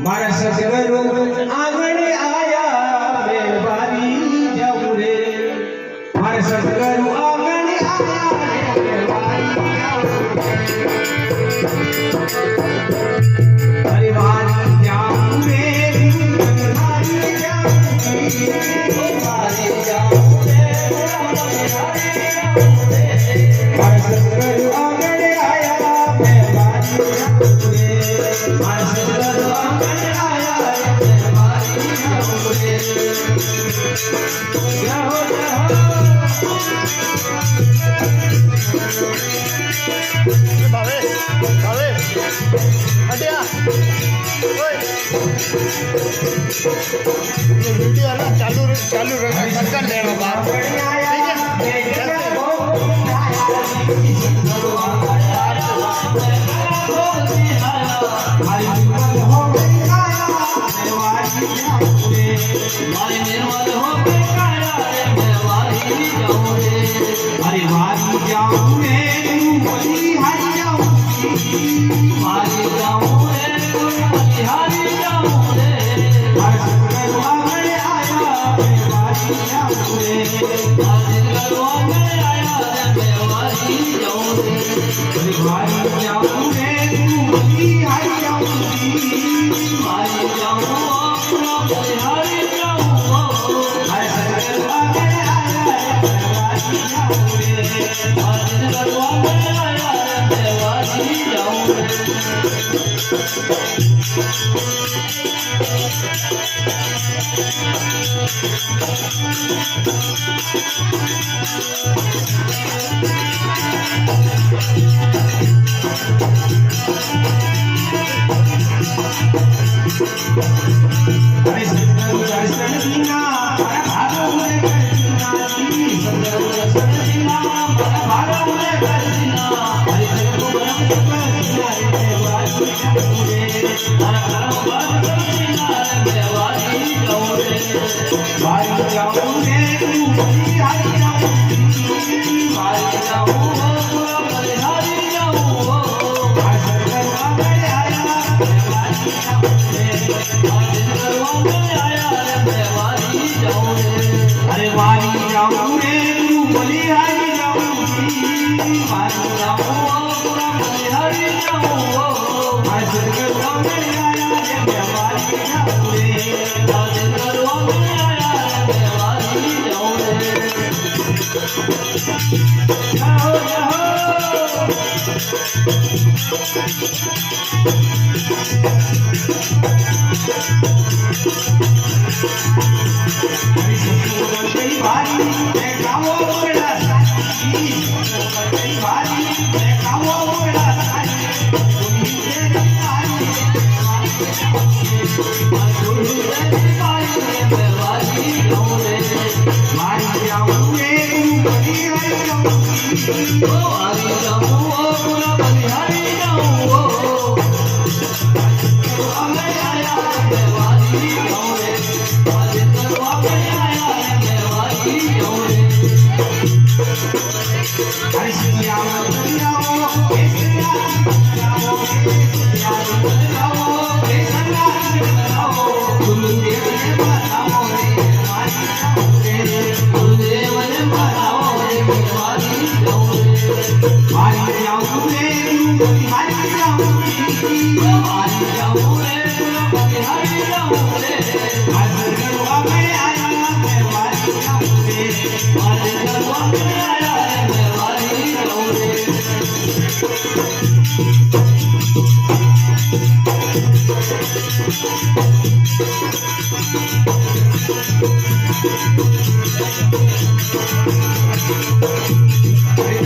મારા સસગરો આંગણે આયા મેં વારી જાઉં રે મારા સસગરો આંગણે આયા મેં વારી જાઉં અરે વારી જાઉં રે વારી જાઉં વારી જાઉં રે મારા સસગરો આંગણે આયા મેં વારી જાઉં રે મારા સસગરો આંગણે ભાવે ભાવે અડ્યા ઓય ये वीडियो है ना चालू चालू कर देना बात ठीक अरे वारी जाऊं रे बोली हरी जाऊं वारी जाऊं रे बोली हरी जाऊं रे हर सगरो आंगणे आया मैं वारी जाऊं रे हर सगरो आंगणे आया मैं वारी जाऊं रे अरे वारी जाऊं रे बोली हरी जाऊं वारी जाऊं बोली हरी जाऊं हर सगरो आंगणे आया मैं वारी जाऊं अरे वारी जाऊं रे तू बोली हरी जाऊं वारी जाऊं पूरा बोली हरी जाऊं हर सगरो आंगणे आया रे मैं वारी जाऊं रे हर सगरो आंगणे आया रे मैं वारी जाऊं रे जाओ जाओ तेरी बारी मैं गाओ बड़ा साथी तेरी बारी मैं गाओ बड़ा साथी तुम तेरी बारी मैं वारी जाऊं रे वारी जाऊं रे बड़ी हरी जाऊं ओ वारी जाऊं ओ पूरा बड़ी हरी जाऊं ओ आंगणे आया मैं वारी जाऊं रे वारी तो आंगणे आया मैं वारी जाऊं रे हरे सिया मरिया ओ हे सिया जाओ हे सिया जाओ हे संगा जाओ गुरुदेव ने बताओ रे वारी जाऊं रे गुरुदेव ने बताओ रे वारी जाऊं रे वारी जाऊं रे बोली हरी जाऊं वारी जाऊं रे बोली हरी जाऊं रे हर सगरो आंगणे आया मैं वारी जाऊं रे हर सगरो आंगणे आया मैं वारी जाऊं रे अरे